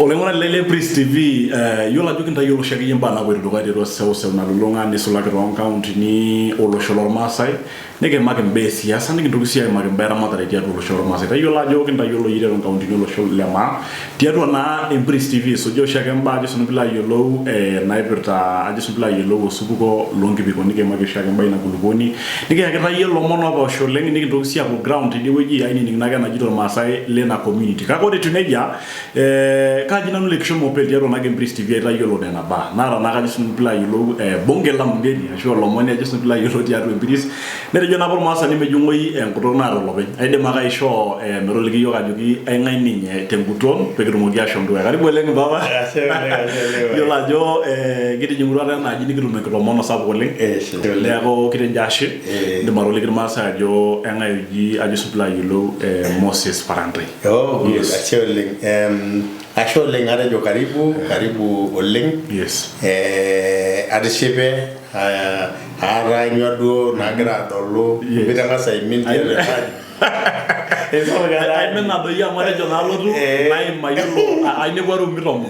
Olengona lele Priest TV yola jukinta yolo shaki yimba na bwe duka de so na lulonga ni sulaka ron county ni olosholor Masai nege make mbesi ya sandi kindukusia make mbera mata dia olosholor Masai ta yola jukinta yolo yire ron county ni olosholor lema dia do na Priest TV so jo shaka mba je sunu bila yolo na iberta aje sunu bila yolo subuko longi biko nige make shaka mba ina kuluboni nige yakata yelo mono ba sholeng nige kindukusia ko ground ni weji aini ni naga na jito Masai lena community kako de tuneja kaji nanu election mo pe diaro na game Priest TV ra yolo na ba nara na kaji sunu bila yolo bonge lam ngeni asho lo moni aje sunu bila yolo diaro Priest ne jona por masa ni mejungo yi en ko na ro lobe ay de maga isho mero ligi yo gajugi ay ngay ninye tembuton pe mo dia shondo ya karibu leng baba yo la jo gidi jumuro na ji ni gidu ko mono sabo leng le ko kite jashi de maro ligi masa jo ngay ji aje sunu bila yolo Moses Parantai oh yes actually ngare jo karibu oleng yes adishipe ara nyodo nagra dolo bitanga sai minti eso ga men na do ya mare jo na lo du nai mayulo ai ne waru mirom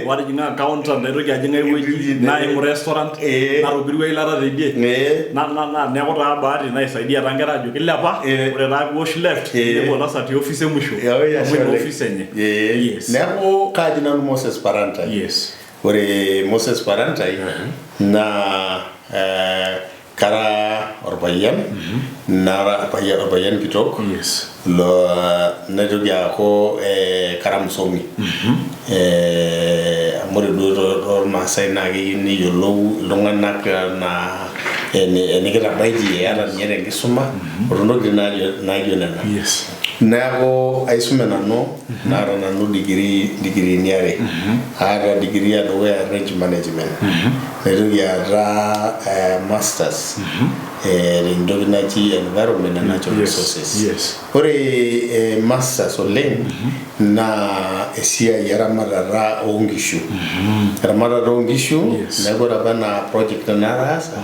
wari jinga counter na ro ga jinga weji nai mu restaurant na ro birwe lara de die na ne ko ta ba ri nai sai dia rangara jo killa pa ore na wash left ne bo na sati office musho office nye yes ne ko kadina Moses Parantai yes ore Moses Parantai na kara orbayan nara orbayan kitok yes lo neto ya ko karam somi amore do Masai na ni yolo longa na eni kira baiji ya na nyere ngisuma rondo dina na yona yes nago aisumena no nara na no degree niare ara degree ya do range management neto ya ra masters in Dominachi environment and natural resources yes ore masters oleng na esia yaramadara ongishu yaramadara ongishu negora bana project narasa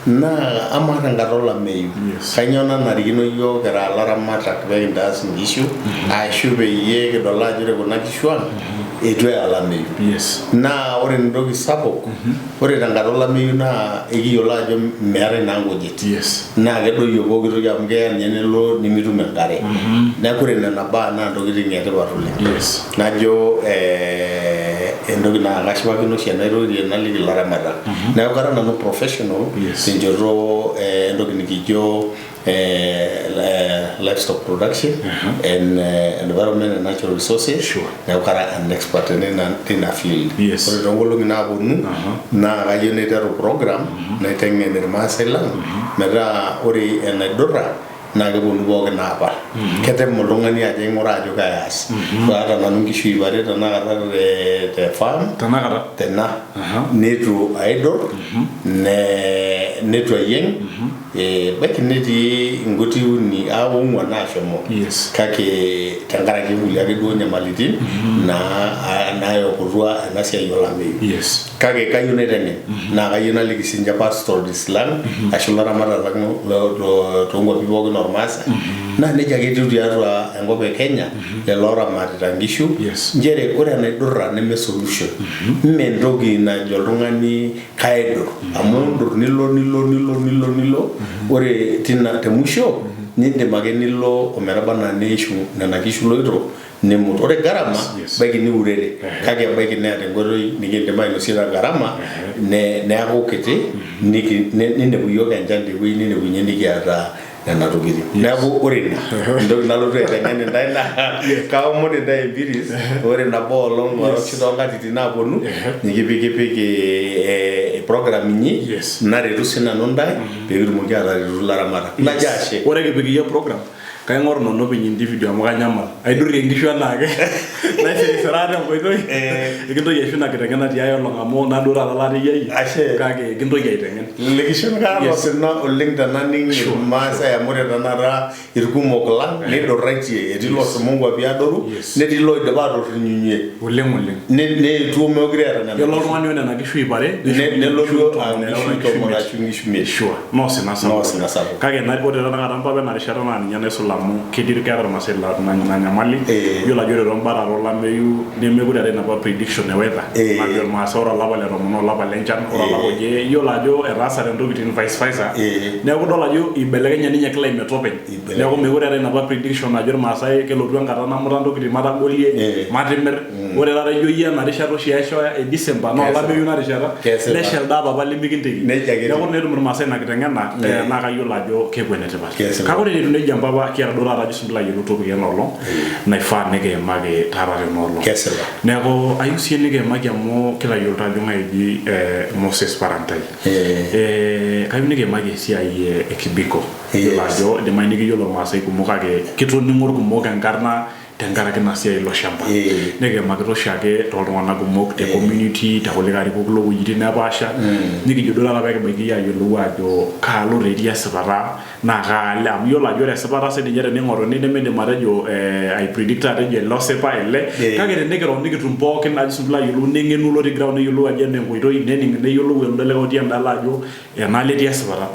na amana ngarola meyu kanyona narigino yo gara laramata kwendas ngishu ashube ye kedola jure bona kishwan etwe ala meyu yes na ore ndogi sapok ore ngarola meyu na egiyola jo mere nangoje yes na gedo yobo giro jamge nyene lo nimitu mengare na kure na ba na ndo giri ngete barule yes na jo endo na gashwa kino shena ro ri na li laramada na kara na no professional sinjoro endo gini jo livestock production and environment and natural resources na kara an expert in a field yes ore ngolo ngina bonu na ga unitary program na tengene masela mera ori en dora na ga bonu boga na ba kete molonga ni aje ngora jo kayas bara na nungi shui bare na ga te farm tanagara tena netu idol netu yeng bekineti ngoti uni awu mwana shomo kake tangara ki buli age do nyamaliti na yo kurwa na sia yolame kage kayo ne rene na kayo na ligi sinja pastor this land asholara mara lagno lo tongo bibogo normasa na ne jage du diarwa ngobe Kenya le lora matirangishu njere kore na durra ne me solution me ndogi na jolungani kaedo amundur nilo ore tina temusho ninde magenilo omeraba na neshu na nakishu loiro ne motore garama bagi ni urere kage bagi ne ade ngoro nigende mai no sira garama ne akokete ninde buyo ganjande wi ninde bunyeni gyara na rugiri na bo ore ndo na lo rete ngene ndaina ka mo de dai biris ore na bolo ngoro chidonga titina bonu nigipiki program ni na redusina nondai begiru mo gyara laramara na jashe ore gipiki ya program kay ngor no be individual mo ganyama ay duri ndishwa nage na se sarada ko to gindo ye shuna kete ngana ya yo ngamo na dura la ri ye kage gindo ye tengen legishon ka no sinna oling dananing masa ya more danara irgumo klan ne do raiti e di lo so mungu abi adoru ne di lo de ba do nyunye oleng ne tu mo grera na yo lo mani na ngishu ibare ne lo do ngishu to mo na ngishu me sure no se na sa kage na ko de na ngara mpa be na shara na nyane so amu kedir keeta masela na nyamali yola jore rombara rola meyu nemegura rena ba prediction e weather na masora laba le romono laba lenchan ora laba je yola jo erasa rendo bitin vice versa ne ko dola jo ibelenya ninye climate open ne ko megura rena ba prediction na jor masai ke lo duanga na murando kiti mata golie matimer ore la jo ya na risha roshia e December no la meyu na risha le shel da baba limiginte ne ko ne dum masai na kitengena na ka yola jo ke kwenete ba ka ko ne ne jamba ba kiara dola ra jisubla yelo to bi no na fa nege mage tarare nolo kesela nego ayusi nege mage mo kila yolta jonga di Moses Parantai kayu nege mage si ay ekibiko la jo de manigi yolo masai ku mokage kitro ni ngor ku moga ngarna tengara ke nasia ilo shamba nege magro shage tolo wana ku mok te community ta ko legari ko lo yiti na basha nigi jodola la bege bege ya yolo wa jo kalo redia sabara na gala yola jore sabara se de jere ni ngoro ni de mede marajo I predicted de lo sepa elle kage de negro nigi tumbo ke na subla yolo nenge nulo de ground yolo ajende ko ito neni ne yolo wel de lego diam dala jo na le dia sabara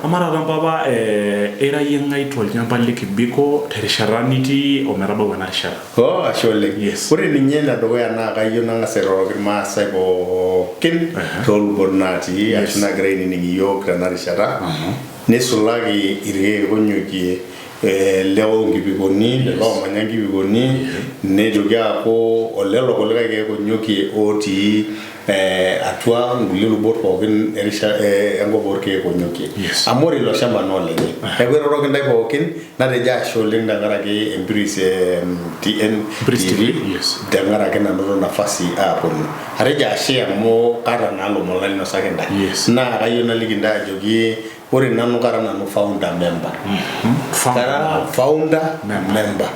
amara rambaba era yengai tol nyampalle kibiko terisharaniti o meraba wana oh actually yes ore ninye na dogo ya na kayo na ngasero grima saibo kin tol bonati ashuna grain ni yo kana rishara ne sulagi ire gonyokie leo ngibigoni leo manyangi bigoni ne jogia ko olelo kolega ke gonyokie oti atwa ngulilo bot ko kin erisha ngo borke gonyokie amori lo shamba no lenye egwero ro kinda ko kin na de ja sholing dangara ke embrace TN TV dangara ke na ndo nafasi hapo areja share mo kara na lo molali no sakenda na ayo na liginda jogi ore nanu kara nanu founder member founder member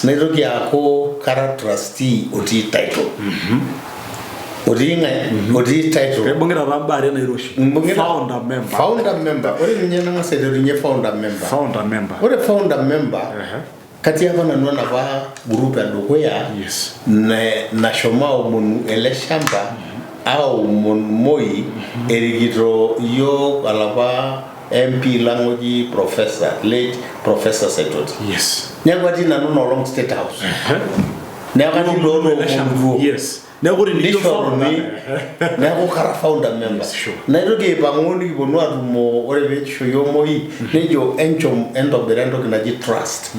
na jogi ako kara trustee oti title odi title bongira rambare na iroshi founder member ore ninye na ngase de ninye founder member ore founder member kati ya bana nona ba group ya dogoya na shoma mun ele shamba au mun moi erigiro yo alaba MP language late professor settled nyagwati na no long state house nyagwati lo negori ni nego kara founder member na iroge bangoni bonwa dumo ore becho yomoyi nejo enchom end of the rando kinaji trust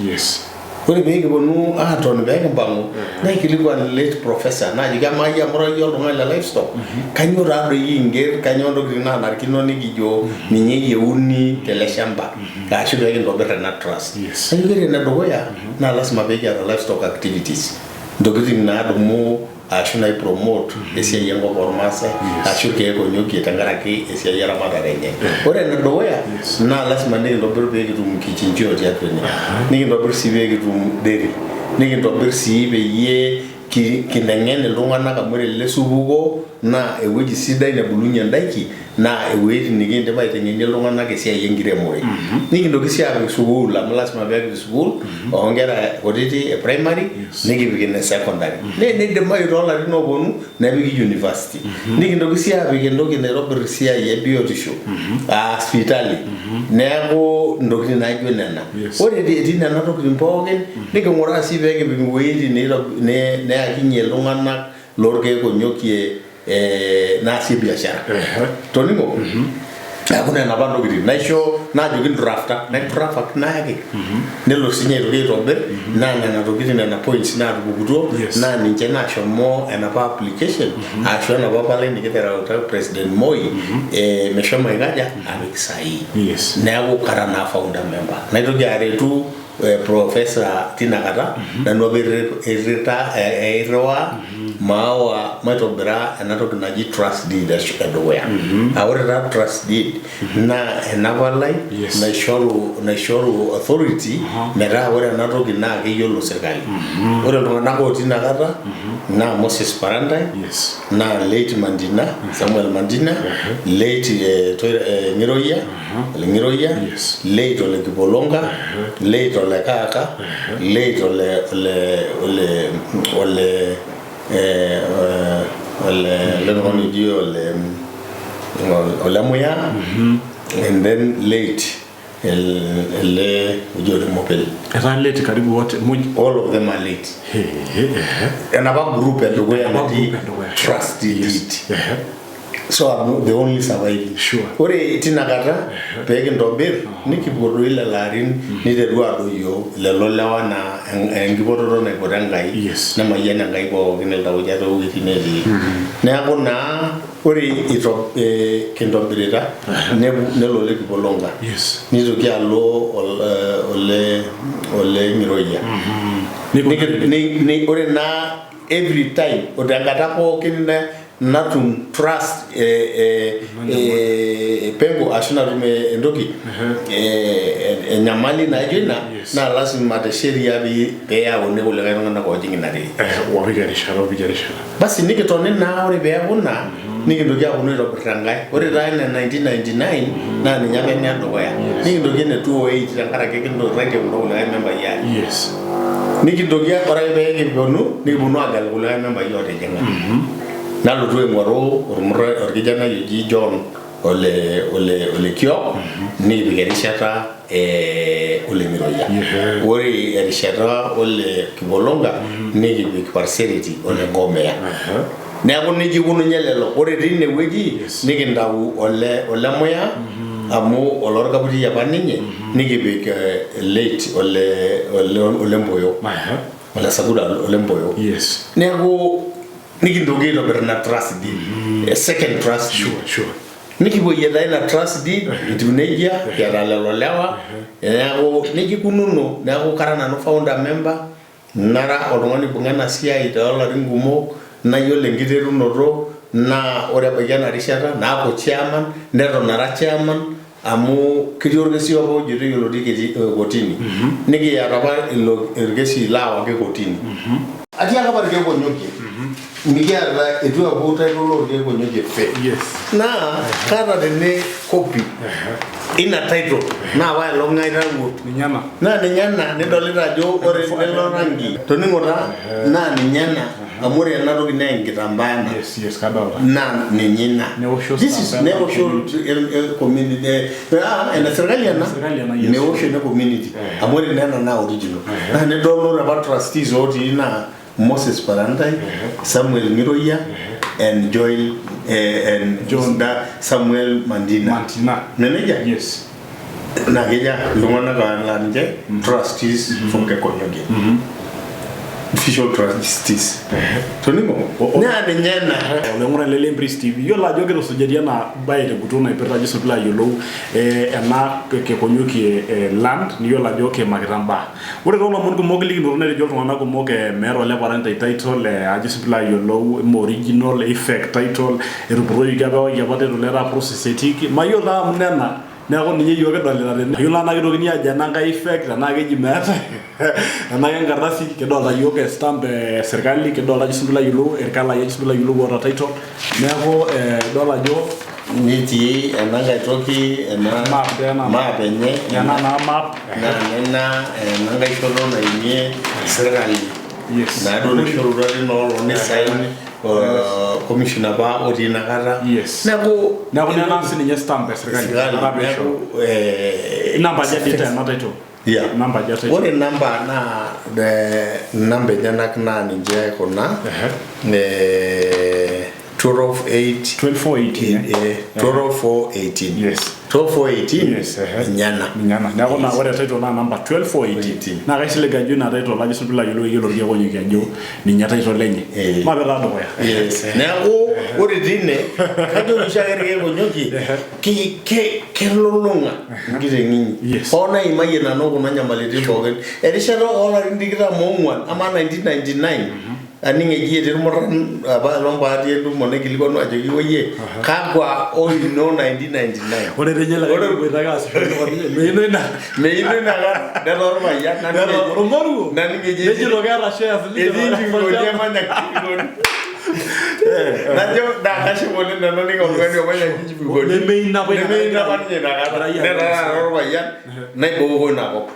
ore bege bonu aton bege bango na kilikuwa late professor na jiga maya moro yolo ngala livestock kanyo rado yinger kanyo ndo grina na kinoni gijo ninye yeuni teleshamba ka shido yenge ndo na trust ayigere na dogoya na lasma bege ya livestock activities ndogiti na domo ashuna promote esia yengo formasa ashuke ko nyoki tangara ki esia yara madarenye ore na doya na lasma ne lo berbe gitum kichinjo ya twene ni ndo bersi be gitum deri ni ndo bersi be ye ki ndangene lungana ka mwere lesubugo na eweji sida ina bulunya ndaiki na eweji nigende ba itengene lungana ke sia yengire moye ni ndo kisia be school la lasma be school ongera oditi primary nigi bigene secondary ne de mai rola rino bonu na bigi university nigi ndo kisia be ndo ke Nairobi sia ye biotisho hospitali nego ndo kina jwenana ore di na to kimpogen nigi ngora si bege bi weji ne akinye lungana lorge ko nyokie na si biashara toningo akuna na bando gidi na show na jogin drafta na draft na yake nelo sinye ro be na rogidi na points na bugudo na ninje na show mo and application actually na baba le niketera president Moi meshoma igaja amikisai na go karana founder member na rogare tu professor Tinakata na no bereta eroa mawa matobra anato naji trust deed ashukadowea awore that trust deed na enavalai na shoro authority mera awore anato gina yolo serikali ore na ko Tinakata na Moses Parantai na late Mandina Samuel Mandina late Ngiroya late Ole Kibolonga late Ole Kaka late Olamuya and then late ele ujori mopel. Era late karibu wote. All of them are late. And about group and the way trust lead. So I'm the only surviving. Sure. Ore itinakata pegin dobir nikibodo ile larin ni de duado yo le lolawa na engibodo na bodangai. Yes. Na mayana ngai ko ginel dawo jato witineli. Na akona ore ito kindobirita ne lole kibolonga. Yes. Ni zo kialo ole miroya. Ni ore na every time odangata ko kinna natum trust pengo ashina rume ndoki nyamali na jina na lazima mate sheria bi beya one ule ngana ko jingina de wabigarisha basi nikitone na ore beya bona nikindoki akuno ro brangai ore raina 1999 na nyame nyando ya nikindoki ne 208 tangara ke kindo range ro ule member ya yes nikindoki akora be ngibonu nikibonu agal ule member yote jenga nalo tuwe ngoro orkijana yuji John ole kyo ni bigerishata ole miroya wori erishata ole kibolonga ni big parcelity ole ngomea ne akoni jigunu nyelelo ore dine weji ni ndawu ole moya amu olorga budi yabaninye ni big late ole mboyo ole saguda ole mboyo yes ne go nikindoge no berna trust deed a second trust sure nikibo yeda ina trust deed ituneja ya lalolewa yao nikikununo na ko karana no founder member nara olongoni bungana sia itola ringumo na yole ngiteru noro na ore bagana rishata na ko chairman ndero nara chairman amu kidiorgesi obo jiri yolo diketi kotini niki ya raba irgesi lawa ke kotini ati aka barke ko nyoki Miguel edu abuta lolo de ko nyoje fe yes na kada de ne copy ina title na wa lo ngai rangu ninyana na ninyana ne dolira jo ore ne lo rangi to ningora na ninyana amore na ro gina ngitambana yes kada na ninyina this is never show community and Australian ne ocean community amore na original na ne dollo about trustees oti na Moses Parantai, Samuel Miroya, and Joel and John Samuel Mandina. Neneja? Yes. Nageja, Lumana Ganlanje, trustees from Keekonyokie. Official trustees. Tonimo? Na ninyana. Olengora lele Mbris TV. Yo la joge rosujeria na bae de butona iperta jiso bila yolo na Keekonyokie land ni yo la joke magiramba. Ore ko mon ko mogli no ne jol ngona ko moge mero le Parantai title ajiso bila yolo original effect title rubro yigaba yabade lera process etiki mayo da mnena na ko ni yoga dalila ne yola na gido ni aja na ga effect na ga jimata na ga ngarasi ke do la yoga stamp serikali ke do la jisbila yulo erkala jisbila yulo wora title na ko do la jo niti enanga toki ena map enye yana na map na nanga itolo na inye serikali yes na do ni shuru no ni sign commissioner ba odina kara yes na nansi ni stamp serikali number ya data na title yeah number ya title what number na the number jana kana ni je kona 12/4/18 yes 12/4/18 yes nyana na kona wale title na number 12/4/18 na kaisile gaju na title la jisu bila yolo ko nyike jo ni nyata title lenye mabera do ya yes na ore dine kajo shagere ko nyoki ke lolonga ngire ngi ona imaye na no kuna nyamalete bogen erisharo ola ndikira mongwan ama 1999 aninge jiete moran ba lomba ati ndu moneki likono ajo yiwe kagwa all you know 1999 ore renyela ore kwetaga meino na ga norma ya na romoru na ninge jiete jiro gara shares edingi ngoje manya kikoni najo da kashi wole na no ningo ngani omanya kijibu ngoni meina banye na ga na norma ya na ibo go na ko